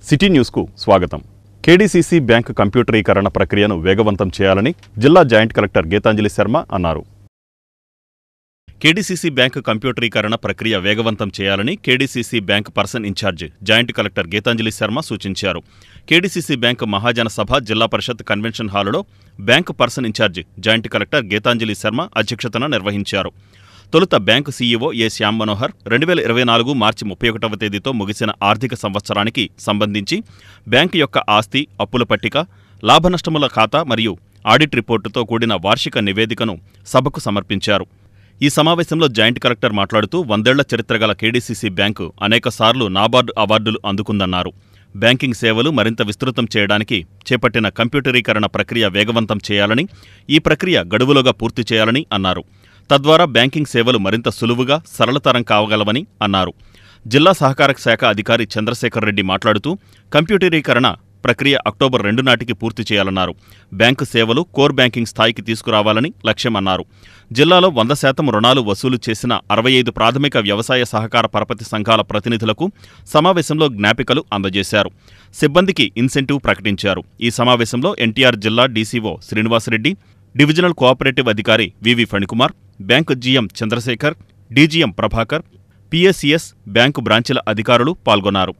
City న్యూస్కు స్వాగతం. KDCC bank కంప్యూటరీకరణ ప్రక్రియను వేగవంతం చేయాలని జిల్లా జాయింట్ కలెక్టర్ గీతాంజలి శర్మ అన్నారు. కేడీసీసీ బ్యాంక్ కంప్యూటరీకరణ ప్రక్రియ వేగవంతం చేయాలని KDCC bank person in charge joint collector Geethanjali Sharma సూచించారు. కేడీసీసీ బ్యాంక్ మహాజన సభ జిల్లా పరిషత్ కన్వెన్షన్ హాలులో bank person in charge joint collector Geethanjali Sharma అధ్యక్షతన నిర్వహించారు. తొలుత bank CEO A Shyam Manohar 2024 March 31వ తేదీతో ముగిసిన ఆర్థిక సంవత్సరానికి సంబంధించి బ్యాంకు యొక్క ఆస్తి, అప్పుల పట్టిక, లాభనష్టముల ఖాతా మరియు ఆడిట్ రిపోర్టుతో కూడిన వార్షిక నివేదికను సభకు సమర్పించారు. ఈ సమావేశంలో జాయింట్ కలెక్టర్ మాట్లాడుతూ 100 ఏళ్ల చరిత్రగల కేడీసీసీ బ్యాంకు అనేకసార్లు నాబార్డు అవార్డులు అందుకుందన్నారు. బ్యాంకింగ్ సేవలు మరింత విస్తృతం చేయడానికి చేపట్టిన కంప్యూటరీకరణ ప్రక్రియ వేగవంతం చేయాలని, ఈ ప్రక్రియ గడువులోగా పూర్తి చేయాలని అన్నారు. తద్వారా బ్యాంకింగ్ సేవలు మరింత సులువుగా, సరళతరం కావగలవని అన్నారు. జిల్లా సహకార శాఖ అధికారి చంద్రశేఖర్ రెడ్డి మాట్లాడుతూ కంప్యూటరీకరణ ప్రక్రియ అక్టోబర్ 2 నాటికి పూర్తి చేయాలన్నారు. బ్యాంకు సేవలు కోర్ బ్యాంకింగ్ స్థాయికి తీసుకురావాలని లక్ష్యమన్నారు. జిల్లాలో 100% రుణాలు వసూలు చేసిన 65 ప్రాథమిక వ్యవసాయ సహకార పరపతి సంఘాల ప్రతినిధులకు సమావేశంలో జ్ఞాపికలు అందజేశారు. సిబ్బందికి ఇన్సెంటివ్ ప్రకటించారు. ఈ సమావేశంలో ఎన్టీఆర్ జిల్లా డీసీఓ శ్రీనివాసరెడ్డి, డివిజనల్ కోఆపరేటివ్ అధికారి VV Phanikumar, bank GM Chandrasekhar, DGM Prabhakar, PSCS bank బ్రాంచీల అధికారులు పాల్గొన్నారు.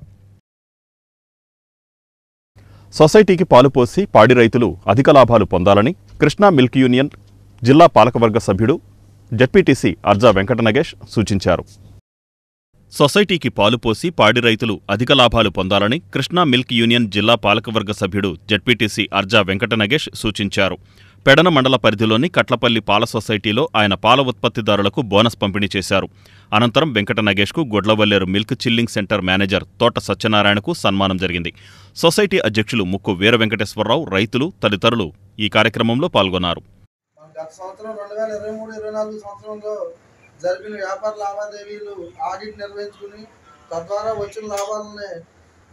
సొసైటీకి పాలు పోసి పాడి రైతులు అధిక లాభాలు పొందాలని కృష్ణా మిల్క్ యూనియన్ జిల్లా పాలకవర్గ సభ్యుడు జెడ్పీటీసీ అర్జా వెంకట నగేష్ సూచించారు. సొసైటీకి పాలు పోసి పాడి రైతులు అధిక లాభాలు పొందాలని కృష్ణా మిల్క్ యూనియన్ జిల్లా పాలకవర్గ సభ్యుడు జెడ్పీటీసీ అర్జా వెంకట నగేష్ సూచించారు. పెడన మండల పరిధిలోని కట్లపల్లి పాల సొసైటీలో ఆయన పాల ఉత్పత్తిదారులకు బోనస్ పంపిణీ చేశారు. అనంతరం వెంకట నగేష్కు Gudlavalleru milk chilling centre manager Thota సత్యనారాయణకు సన్మానం జరిగింది. సొసైటీ అధ్యక్షులు ముక్కు వీర వెంకటేశ్వరరావు, రైతులు తదితరులు ఈ కార్యక్రమంలో పాల్గొన్నారు. గత సంవత్సరం 2023-24 సంవత్సరంలో జరిపిన వ్యాపార లావాదేవీలు ఆడిట్ నిర్వహించుకుని తద్వారా వచ్చిన లాభాలని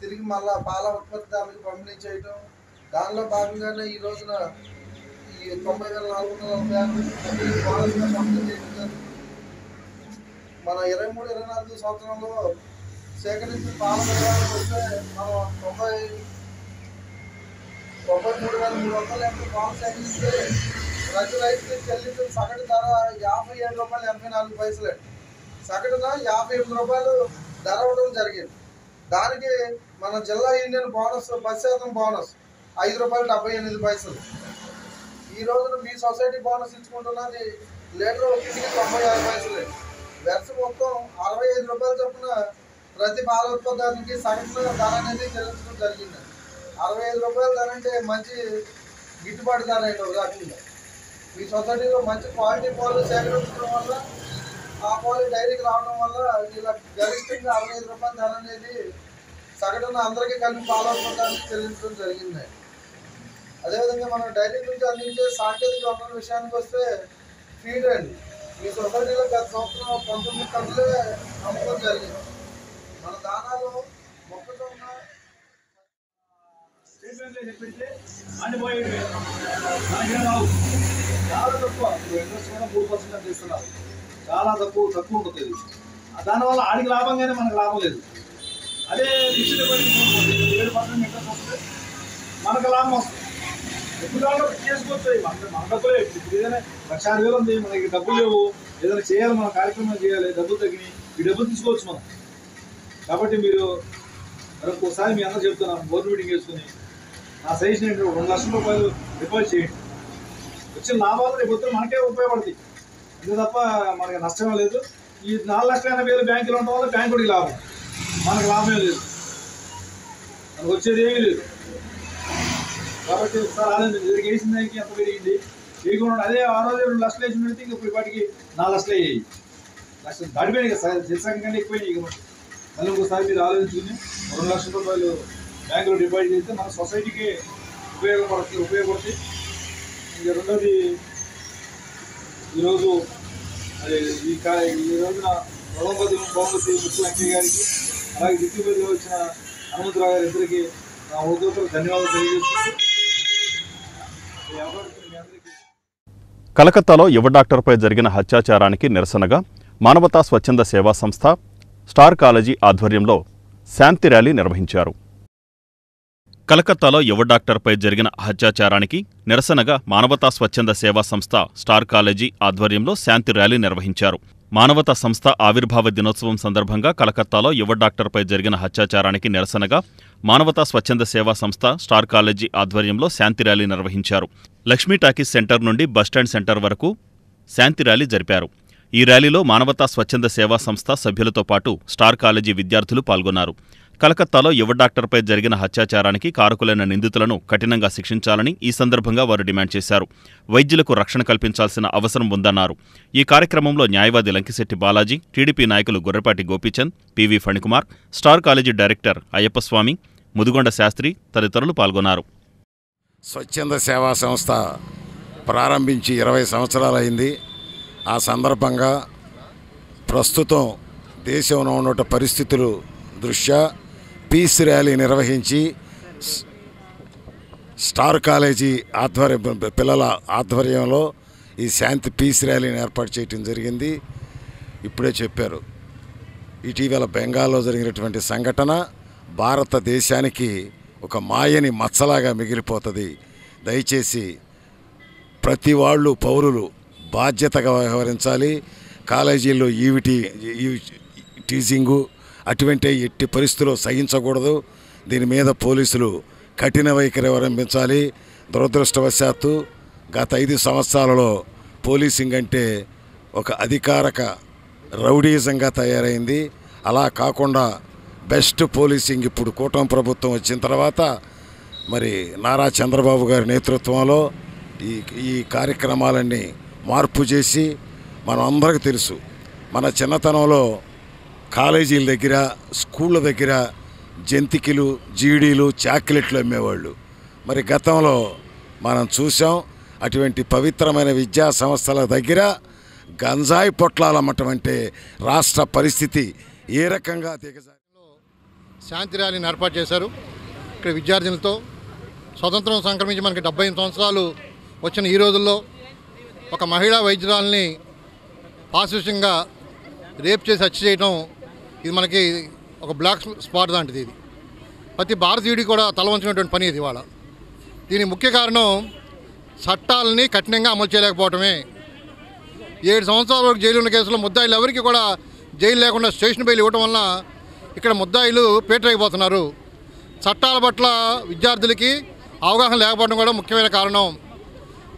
తిరిగి మళ్ళా పాల ఉత్పత్తిదారులకు పంపిణీ చేయడం, దానిలో భాగంగానే ఈ రోజున 90,446 పంపిణీ చేయడం. మన 23-24 సంవత్సరంలో సేకరించిన పాల విధానానికి వస్తే మనం 93,300 పాలు సేకరిస్తే ప్రతి రైతుకి చెల్లించిన సగటు ధర ₹57.84. సగటున ₹58 ధర అవ్వడం జరిగింది. దానికి మన జిల్లా యూనియన్ బోనస్ 10% బోనస్ ₹5.78. ఈ రోజున మీ సొసైటీ బోనస్ ఇచ్చుకుంటున్నది లీటర్ ఒకటికి 96 వెర్స మొత్తం ₹65 చొప్పున ప్రతి పాల ఉత్పత్తిదారునికి సగటున ధర అనేది చెల్లించడం జరిగింది. ₹65 ధర అంటే మంచి గిట్టుబాటు ధర అయితే ఒక రకంగా. మీ సొసైటీలో మంచి క్వాలిటీ పాలు సేకరించడం వల్ల, ఆ పాలు డైరీకి రావడం వల్ల ఇలా గరిష్టంగా ₹65 ధర అనేది సగటున అందరికీ కలిపి పాల ఉత్పత్తిదారులకు చెల్లించడం జరిగింది. అదేవిధంగా మనం డైరీ నుంచి అందించే సాంకేతిక వనరుల విషయానికి వస్తే ఫీడ్ అండి. మీ సొసైటీలో గత సంవత్సరం 19 టన్నులే అమ్మకం జరిగింది. మన దానాలు మొక్కజొన్న చాలా తక్కువ, ఇంట్రెస్ట్ కూడా 3% ఇస్తున్నారు. చాలా తక్కువ ఉంటుంది. దానివల్ల ఆడికి లాభంగానే మనకు లాభం లేదు. అదే ఫిక్స్డ్ డిపాజిట్ 7% ఇంట్రెస్ట్ వస్తుంది, మనకు లాభం వస్తుంది. ఎప్పుడు కావాలో చేసుకోవచ్చు. మన డబ్బులే. ఇప్పుడు ఏదైనా 1,60,000 ఉంది, మనకి డబ్బులు లేవు, ఏదైనా చేయాలి, మన కార్యక్రమం చేయాలి, డబ్బులు తగ్గినాయి, ఈ డబ్బులు తీసుకోవచ్చు మనం. కాబట్టి మీరు మరొకసారి మీ అందరూ చెప్తున్నాం, బోర్డు మీటింగ్ వేసుకుని నా సజెషన్ ఏంటంటే ₹2,00,000 డిపాజిట్ చేయండి. వచ్చిన లాభాలు రేపు పొద్దున మనకే ఉపయోగపడుతుంది, అంతే తప్ప మనకి నష్టమే లేదు. ఈ 4,80,000 బ్యాంకులు ఉండడం వల్ల బ్యాంకుడికి లాభం, మనకు లాభమే లేదు, మనకు వచ్చేది ఏమీ లేదు. కాబట్టి ఒకసారి ఆలోచించండి, ఇద్దరికి వేసిన దానికి ఎంత పెరిగింది, వేయకుండా అదే ఆ రోజు 2 లక్షలు వేసిన పెడితే ఇంకా ఇప్పటికి 4 లక్షలు అయ్యాయి. లక్షలు దాటిపోయినాయి కదా, చిత్రంగా కంటే ఎక్కువైనాయి. ఇక మళ్ళీ ఇంకోసారి మీరు ఆలోచించుకుని ₹2,00,000 బ్యాంకులో డిపాజిట్ చేస్తే మన సొసైటీకి ఉపయోగపడుతుంది. ఇక రెండోది, ఈరోజు ఈ రోజున బహుమతి ముఖ్య వెంకయ్య గారికి, అలాగే దిక్కుబడిలో వచ్చిన హనుమంతరావు గారి ఇద్దరికి నా ఉద్యోగులకు ధన్యవాదాలు తెలియజేస్తున్నాను. కలకత్తాలో యువ డాక్టర్పై జరిగిన హత్యాచారానికి నిరసనగా మానవతా స్వచ్ఛంద సేవా సంస్థ, స్టార్ కాలేజీ ఆధ్వర్యంలో శాంతి ర్యాలీ నిర్వహించారు. కలకత్తాలో యువ డాక్టర్పై జరిగిన అత్యాచారానికి నిరసనగా మానవతా స్వచ్ఛంద సేవా సంస్థ స్టార్ కాలేజీ ఆధ్వర్యంలో శాంతి ర్యాలీ నిర్వహించారు. మానవతా సంస్థ ఆవిర్భావ దినోత్సవం సందర్భంగా కలకత్తాలో యువ డాక్టర్పై జరిగిన అత్యాచారానికి నిరసనగా మానవతా స్వచ్ఛంద సేవా సంస్థ స్టార్ కాలేజీ ఆధ్వర్యంలో శాంతి ర్యాలీ నిర్వహించారు. లక్ష్మీ టాకీస్ సెంటర్ నుండి బస్టాండ్ సెంటర్ వరకు శాంతి ర్యాలీ జరిపారు. ఈ ర్యాలీలో మానవతా స్వచ్ఛంద సేవా సంస్థ సభ్యులతో పాటు స్టార్ కాలేజీ విద్యార్థులు పాల్గొన్నారు. కలకత్తాలో యువ డాక్టర్పై జరిగిన అత్యాచారానికి కారకులైన నిందితులను కఠినంగా శిక్షించాలని ఈ సందర్భంగా వారు డిమాండ్ చేశారు. వైద్యులకు రక్షణ కల్పించాల్సిన అవసరం ఉందన్నారు. ఈ కార్యక్రమంలో న్యాయవాది లంకిశెట్టి బాలాజీ, టీడీపీ నాయకులు Gorrepati Gopichand, PV Phanikumar, star college director Ayyappaswamy, Mudugonda Sastry తదితరులు పాల్గొన్నారు. స్వచ్ఛంద సేవా సంస్థ ప్రారంభించి 20 సంవత్సరాలైంది. ఆ సందర్భంగా ప్రస్తుతం దేశంలో ఉన్న పరిస్థితులు దృష్ట్యా పీస్ ర్యాలీ నిర్వహించి స్టార్ కాలేజీ పిల్లల ఆధ్వర్యంలో ఈ శాంతి పీస్ ర్యాలీని ఏర్పాటు చేయడం జరిగింది. ఇప్పుడే చెప్పారు, ఇటీవల బెంగాల్లో జరిగినటువంటి సంఘటన భారతదేశానికి ఒక మాయని మచ్చలాగా మిగిలిపోతుంది. దయచేసి ప్రతి వాళ్ళు పౌరులు బాధ్యతగా వ్యవహరించాలి. కాలేజీల్లో టీజింగు అటువంటి ఎట్టి పరిస్థితుల్లో సహించకూడదు. దీని మీద పోలీసులు కఠిన వైఖరి అవలంబించాలి. దురదృష్టవశాత్తు గత 5 సంవత్సరాలలో పోలీసింగ్ అంటే ఒక అధికారక రౌడీజంగా తయారైంది. అలా కాకుండా బెస్ట్ పోలీసింగ్ ఇప్పుడు కూటమి ప్రభుత్వం వచ్చిన తర్వాత మరి నారా చంద్రబాబు గారి నేతృత్వంలో ఈ కార్యక్రమాలన్నీ మార్పు చేసి, మనం అందరికీ తెలుసు, మన చిన్నతనంలో కాలేజీల దగ్గర స్కూళ్ళ దగ్గర జంతికలు, జీడీలు, చాక్లెట్లు అమ్మేవాళ్ళు. మరి గతంలో మనం చూసాం అటువంటి పవిత్రమైన విద్యా సంస్థల దగ్గర గంజాయి పొట్లాలు అమ్మటం అంటే రాష్ట్ర పరిస్థితి ఏ రకంగా దిగజారిలో శాంతి ర్యాలీని ఏర్పాటు చేశారు. ఇక్కడ విద్యార్థులతో స్వతంత్రం సంక్రమించి మనకి 75 సంవత్సరాలు వచ్చిన ఈ రోజుల్లో ఒక మహిళా వైద్యురాలని పాశవికంగా రేప్ చేసి హత్య చేయడం ఇది మనకి ఒక బ్లాక్ స్పాట్ లాంటిది. ఇది ప్రతి భారతీయుడికి కూడా తల వంచినటువంటి పని ఇది. ఇవాళ దీని ముఖ్య కారణం చట్టాలని కఠినంగా అమలు చేయలేకపోవటమే. 7 సంవత్సరాల వరకు జైలు ఉన్న కేసులో ముద్దాయిలు ఎవరికి కూడా జైలు లేకుండా స్టేషన్ బెయిల్ ఇవ్వటం వల్ల ఇక్కడ ముద్దాయిలు పేటరైపోతున్నారు. చట్టాల పట్ల విద్యార్థులకి అవగాహన లేకపోవడం కూడా ముఖ్యమైన కారణం.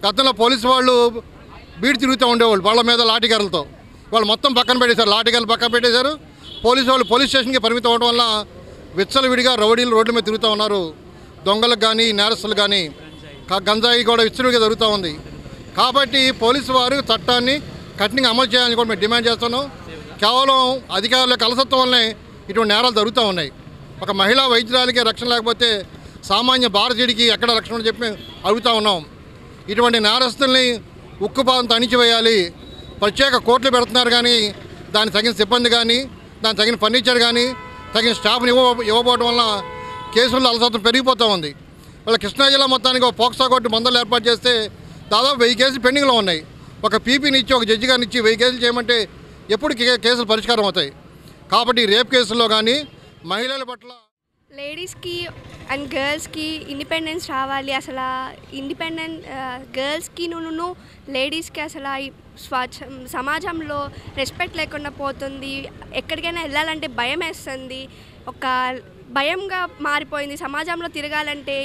గతంలో పోలీసు వాళ్ళు బీడి తిరుగుతూ ఉండేవాళ్ళు వాళ్ళ మీద లాఠీగారులతో. వాళ్ళు మొత్తం పక్కన పెట్టేశారు, లాఠీగారులు పక్కన పెట్టేశారు. పోలీసు వాళ్ళు పోలీస్ స్టేషన్కి పరిమితం అవడం వల్ల విచ్చలవిడిగా రౌడీలు రోడ్ల మీద తిరుగుతూ ఉన్నారు. దొంగలకు కానీ నేరస్తులు కానీ గంజాయి కూడా విచ్చలవిడిగా జరుగుతూ ఉంది. కాబట్టి పోలీసు వారు చట్టాన్ని కఠినంగా అమలు చేయాలని కూడా మేము డిమాండ్ చేస్తున్నాం. కేవలం అధికారుల కలసత్వం వల్లనే ఇటువంటి నేరాలు జరుగుతూ ఉన్నాయి. ఒక మహిళా వైద్యురాలకే రక్షణ లేకపోతే సామాన్య భారతీయుడికి ఎక్కడ రక్షణ అని చెప్పి అడుగుతూ ఉన్నాం. ఇటువంటి నేరస్తుల్ని ఉక్కుపాదంతో అణిచివేయాలి. ప్రత్యేక కోర్టులు పెడుతున్నారు కానీ దానికి తగిన సిబ్బంది కానీ, దానికి తగిన ఫర్నిచర్ కానీ, తగిన స్టాఫ్ని ఇవ్వకపోవడం వల్ల కేసుల్లో అలసత్వం పెరిగిపోతూ ఉంది. వాళ్ళ కృష్ణా జిల్లా మొత్తానికి ఒక పోక్సో కోర్టు మందలు ఏర్పాటు చేస్తే దాదాపు 1000 కేసులు పెండింగ్లో ఉన్నాయి. ఒక పీపీని ఇచ్చి, ఒక జడ్జి గారిని ఇచ్చి 1000 కేసులు చేయమంటే ఎప్పుడు కేసులు పరిష్కారం అవుతాయి. కాబట్టి రేప్ కేసుల్లో కానీ మహిళల పట్ల లేడీస్కి అండ్ గర్ల్స్కి ఇండిపెండెన్స్ రావాలి. అసలు ఇండిపెండెంట్ గర్ల్స్కి లేడీస్కి అసలు సమాజంలో రెస్పెక్ట్ లేకుండా పోతుంది. ఎక్కడికైనా వెళ్ళాలంటే భయం వేస్తుంది. ఒక భయంగా మారిపోయింది. సమాజంలో తిరగాలంటే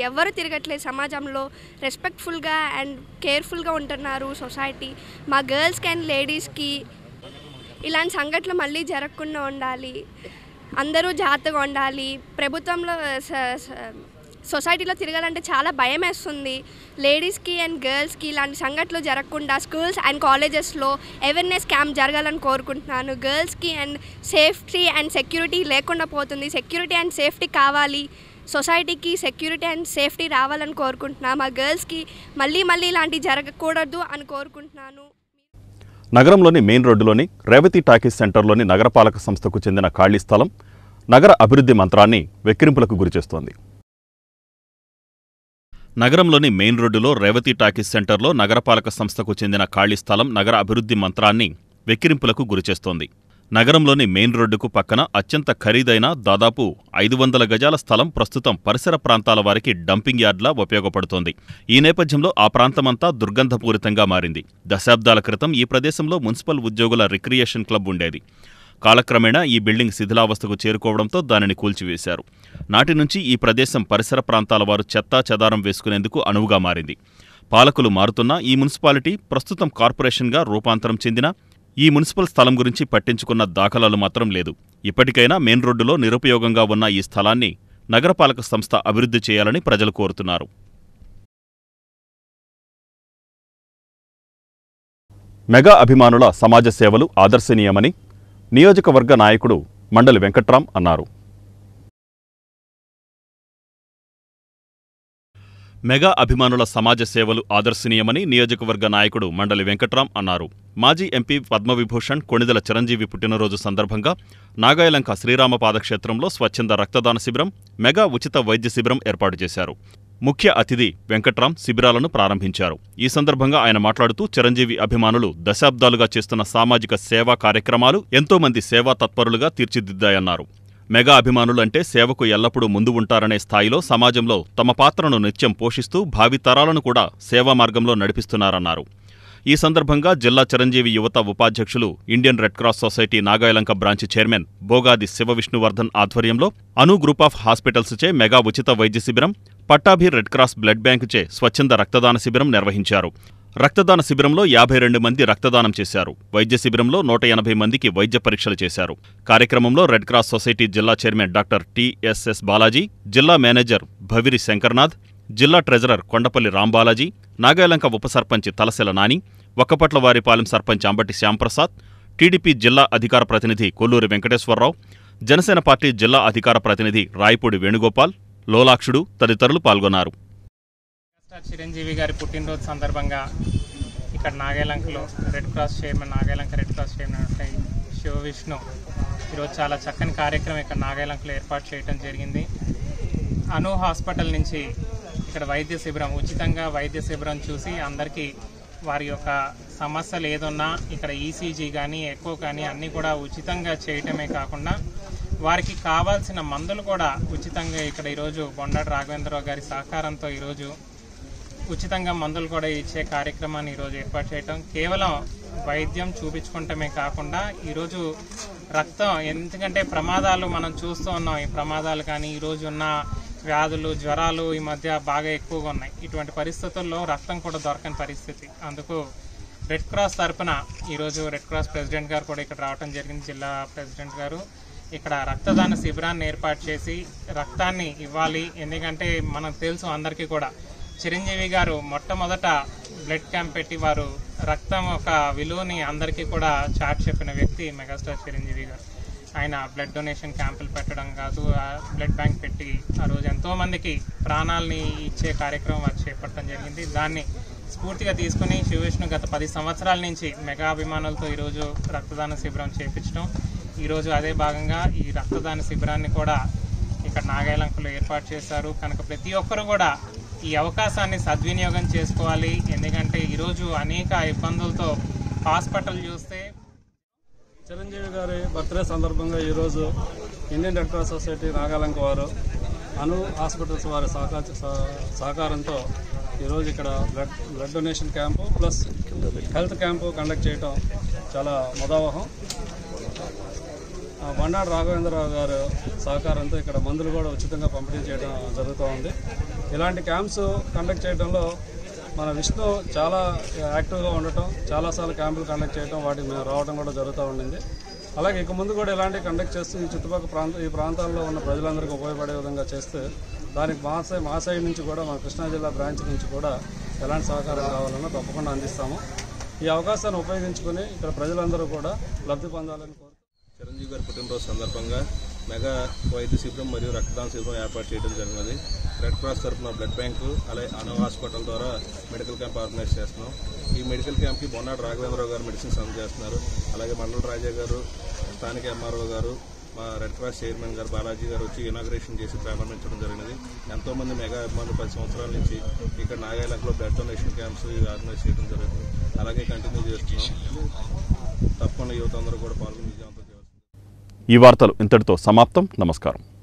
ఎవరు తిరగట్లేదు. సమాజంలో రెస్పెక్ట్ఫుల్గా అండ్ కేర్ఫుల్గా ఉంటున్నారు సొసైటీ. మా గర్ల్స్కి అండ్ లేడీస్కి ఇలాంటి సంఘటనలు మళ్ళీ జరగకుండా ఉండాలి. అందరూ జాగ్రత్తగా ఉండాలి. ప్రభుత్వంలో సొసైటీలో తిరగాలంటే చాలా భయం వేస్తుంది. లేడీస్కి అండ్ గర్ల్స్కి ఇలాంటి సంఘటనలు జరగకుండా స్కూల్స్ అండ్ కాలేజెస్లో అవేర్నెస్ క్యాంప్ జరగాలని కోరుకుంటున్నాను. గర్ల్స్కి అండ్ సేఫ్టీ అండ్ సెక్యూరిటీ లేకుండా పోతుంది. సెక్యూరిటీ అండ్ సేఫ్టీ కావాలి. సొసైటీకి సెక్యూరిటీ అండ్ సేఫ్టీ రావాలని కోరుకుంటున్నాను. మా గర్ల్స్కి మళ్ళీ ఇలాంటివి జరగకూడదు అని కోరుకుంటున్నాను. నగరంలోని మెయిన్ రోడ్డులోని రేవతి టాకీస్ సెంటర్లోని నగరపాలక సంస్థకు చెందిన ఖాళీ స్థలం నగర అభివృద్ధి మంత్రాన్ని వెక్కిరింపులకు గురిచేస్తోంది. నగరంలోని మెయిన్ రోడ్డులో రేవతి టాకీస్ సెంటర్లో నగరపాలక సంస్థకు చెందిన ఖాళీ స్థలం నగర అభివృద్ధి మంత్రాన్ని వెక్కిరింపులకు గురిచేస్తోంది. నగరంలోని మెయిన్ రోడ్డుకు పక్కన అత్యంత ఖరీదైన దాదాపు 500 గజాల స్థలం ప్రస్తుతం పరిసర ప్రాంతాల వారికి డంపింగ్ యార్డ్లా ఉపయోగపడుతోంది. ఈ నేపథ్యంలో ఆ ప్రాంతమంతా దుర్గంధపూరితంగా మారింది. దశాబ్దాల క్రితం ఈ ప్రదేశంలో మున్సిపల్ ఉద్యోగుల రిక్రియేషన్ క్లబ్ ఉండేది. కాలక్రమేణా ఈ బిల్డింగ్ శిథిలావస్థకు చేరుకోవడంతో దానిని కూల్చివేశారు. నాటి నుంచి ఈ ప్రదేశం పరిసర ప్రాంతాల వారు చెత్తా చెదారం వేసుకునేందుకు అనువుగా మారింది. పాలకులు మారుతున్నా ఈ మున్సిపాలిటీ ప్రస్తుతం కార్పొరేషన్గా రూపాంతరం చెందినా ఈ మున్సిపల్ స్థలం గురించి పట్టించుకున్న దాఖలాలు మాత్రం లేదు. ఇప్పటికైనా మెయిన్ రోడ్డులో నిరుపయోగంగా ఉన్న ఈ స్థలాన్ని నగరపాలక సంస్థ అభివృద్ధి చేయాలని ప్రజలు కోరుతున్నారు. మెగా అభిమానుల సమాజ సేవలు ఆదర్శనీయమని నియోజకవర్గ నాయకుడు మండలి వెంకట్రాం అన్నారు. మెగా అభిమానుల సమాజ సేవలు ఆదర్శనీయమని నియోజకవర్గ నాయకుడు మండలి వెంకట్రాం అన్నారు. మాజీ ఎంపీ పద్మవిభూషణ్ కొణిదెల చిరంజీవి పుట్టినరోజు సందర్భంగా నాగాయలంక శ్రీరామ పాదక్షేత్రంలో స్వచ్ఛంద రక్తదాన శిబిరం, మెగా ఉచిత వైద్య శిబిరం ఏర్పాటు చేశారు. ముఖ్య అతిథి వెంకట్రాం శిబిరాలను ప్రారంభించారు. ఈ సందర్భంగా ఆయన మాట్లాడుతూ చిరంజీవి అభిమానులు దశాబ్దాలుగా చేస్తున్న సామాజిక సేవా కార్యక్రమాలు ఎంతోమంది సేవా తత్పరులుగా తీర్చిదిద్దాయన్నారు. మెగా అభిమానులు అంటే సేవకు ఎల్లప్పుడూ ముందు ఉంటారనే స్థాయిలో సమాజంలో తమ పాత్రను నిత్యం పోషిస్తూ భావితరాలను కూడా సేవా మార్గంలో నడిపిస్తున్నారన్నారు. ఈ సందర్భంగా జిల్లా చిరంజీవి యువత ఉపాధ్యక్షులు Indian Red Cross Society Nagayalanka branch chairman Bogadi Sivavishnuvardhan ఆధ్వర్యంలో అను గ్రూప్ ఆఫ్ హాస్పిటల్స్చే మెగా ఉచిత వైద్య శిబిరం, పట్టాభి రెడ్ క్రాస్ బ్లడ్ బ్యాంకుచే స్వచ్ఛంద రక్తదాన శిబిరం నిర్వహించారు. రక్తదాన శిబిరంలో 52 మంది రక్తదానం చేశారు. వైద్య శిబిరంలో 180 మందికి వైద్య పరీక్షలు చేశారు. కార్యక్రమంలో రెడ్ క్రాస్ సొసైటీ జిల్లా చైర్మన్ డాక్టర్ టిఎస్ఎస్ బాలాజీ, జిల్లా మేనేజర్ భవిరి శంకర్నాథ్, జిల్లా ట్రెజరర్ కొండపల్లి రాంబాలాజీ, నాగాయలంక ఉప సర్పంచ్ తలసెల నాని, వక్కపట్లవారిపాలెం సర్పంచ్ అంబటి శ్యాంప్రసాద్, టీడీపీ జిల్లా అధికార ప్రతినిధి కొల్లూరి వెంకటేశ్వరరావు, జనసేన పార్టీ జిల్లా అధికార ప్రతినిధి రాయపూడి వేణుగోపాల్, లోలాక్షుడు తదితరులు పాల్గొన్నారు. చిరంజీవి గారి పుట్టినరోజు సందర్భంగా ఇక్కడ నాగాయలంకలో నాగాయలంక రెడ్ క్రాస్ చైర్మన్ శివవిష్ణు ఈరోజు చాలా చక్కని కార్యక్రమం ఇక్కడ నాగాయలంకలో ఏర్పాటు చేయడం జరిగింది. అను హాస్పిటల్ నుంచి ఇక్కడ వైద్య శిబిరం, ఉచితంగా వైద్య శిబిరం చూసి అందరికీ వారి యొక్క సమస్యలు ఏదున్నా ఇక్కడ ఈసీజీ కానీ ఎకో కానీ అన్నీ కూడా ఉచితంగా చేయటమే కాకుండా వారికి కావాల్సిన మందులు కూడా ఉచితంగా ఇక్కడ ఈరోజు బొండాడు రాఘవేంద్రరావు గారి సహకారంతో ఈరోజు ఉచితంగా మందులు కూడా ఇచ్చే కార్యక్రమాన్ని ఈరోజు ఏర్పాటు చేయటం, కేవలం వైద్యం చూపించుకుంటమే కాకుండా ఈరోజు రక్తం, ఎందుకంటే ప్రమాదాలు మనం చూస్తూ ఉన్నాం. ఈ ప్రమాదాలు కానీ ఈరోజు ఉన్న వ్యాధులు, జ్వరాలు ఈ మధ్య బాగా ఎక్కువగా ఉన్నాయి. ఇటువంటి పరిస్థితుల్లో రక్తం కూడా దొరకని పరిస్థితి. అందుకు రెడ్ క్రాస్ తరఫున ఈరోజు రెడ్ క్రాస్ ప్రెసిడెంట్ గారు కూడా ఇక్కడ రావడం జరిగింది. జిల్లా ప్రెసిడెంట్ గారు ఇక్కడ రక్తదాన శిబిరాన్ని ఏర్పాటు చేసి రక్తాన్ని ఇవ్వాలి. ఎందుకంటే మనకు తెలుసు అందరికీ కూడా చిరంజీవి గారు మొట్టమొదట బ్లడ్ క్యాంప్ పెట్టి వారు రక్తం ఒక విలువని అందరికీ కూడా చాటి చెప్పిన వ్యక్తి మెగాస్టార్ చిరంజీవి గారు. ఆయన బ్లడ్ డొనేషన్ క్యాంపులు పెట్టడం కాదు, బ్లడ్ బ్యాంక్ పెట్టి ఆ రోజు ఎంతోమందికి ప్రాణాలని ఇచ్చే కార్యక్రమం వారు చేపట్టడం జరిగింది. దాన్ని స్ఫూర్తిగా తీసుకుని శివవిష్ణు గత 10 సంవత్సరాల నుంచి మెగా అభిమానులతో ఈరోజు రక్తదాన శిబిరం చేపించడం, ఈరోజు అదే భాగంగా ఈ రక్తదాన శిబిరాన్ని కూడా ఇక్కడ నాగాయలంకలో ఏర్పాటు చేశారు. కనుక ప్రతి ఒక్కరు కూడా ఈ అవకాశాన్ని సద్వినియోగం చేసుకోవాలి. ఎందుకంటే ఈరోజు అనేక ఇబ్బందులతో హాస్పిటల్ చూస్తే చిరంజీవి గారి బర్త్డే సందర్భంగా ఈరోజు Indian Red Cross society Nagalanka వారు అను హాస్పిటల్స్ వారి సహకారంతో ఈరోజు ఇక్కడ blood donation camp plus health camp conduct చేయడం చాలా ముదావహం. బొండాడు రాఘవేంద్రరావు గారు సహకారంతో ఇక్కడ మందులు కూడా ఉచితంగా పంపిణీ చేయడం జరుగుతూ ఉంది. ఇలాంటి క్యాంప్స్ కండక్ట్ చేయడంలో మన విష్ణు చాలా యాక్టివ్గా ఉండటం, చాలాసార్లు క్యాంపులు కండక్ట్ చేయడం, వాటికి మేము రావడం కూడా జరుగుతూ ఉండింది. అలాగే ఇక ముందు కూడా ఇలాంటివి కండక్ట్ చేస్తూ ఈ చుట్టుపక్కల ఈ ప్రాంతాల్లో ఉన్న ప్రజలందరికీ ఉపయోగపడే విధంగా చేస్తే దానికి మా సైడ్ నుంచి కూడా మన కృష్ణా జిల్లా బ్రాంచ్ నుంచి కూడా ఎలాంటి సహకారం కావాలన్నా తప్పకుండా అందిస్తాము. ఈ అవకాశాన్ని ఉపయోగించుకొని ఇక్కడ ప్రజలందరూ కూడా లబ్ధి పొందాలని కోరుతున్నాం. చిరంజీవి గారి పుట్టినరోజు సందర్భంగా మెగా వైద్య శిబిరం మరియు రక్తదాన శిబిరం ఏర్పాటు చేయడం జరిగినది. రెడ్ క్రాస్ తరఫున బ్లడ్ బ్యాంకు, అలాగే అను హాస్పిటల్ ద్వారా మెడికల్ క్యాంప్ ఆర్గనైజ్ చేస్తున్నాం. ఈ మెడికల్ క్యాంప్కి బొండాడు రాఘవేంద్రరావు గారు మెడిసిన్స్ అందజేస్తున్నారు. అలాగే మండల రాజా గారు, స్థానిక ఎంఆర్ఓ గారు, మా రెడ్ క్రాస్ చైర్మన్ గారు బాలాజీ గారు వచ్చి ఇనాగ్రేషన్ చేసి ప్రారంభించడం జరిగినది. ఎంతోమంది మెగా అభిమానులు 10 సంవత్సరాల నుంచి ఇక్కడ నాగాయలంకలో బ్లడ్ డొనేషన్ క్యాంప్స్ ఆర్గనైజ్ చేయడం జరుగుతుంది. అలాగే కంటిన్యూ చేస్తున్నాం. తప్పకుండా యువత అందరూ కూడా పాల్గొని విజయవంతం చేస్తారు. ఈ వార్తలు ఇంతటితో సమాప్తం. నమస్కారం.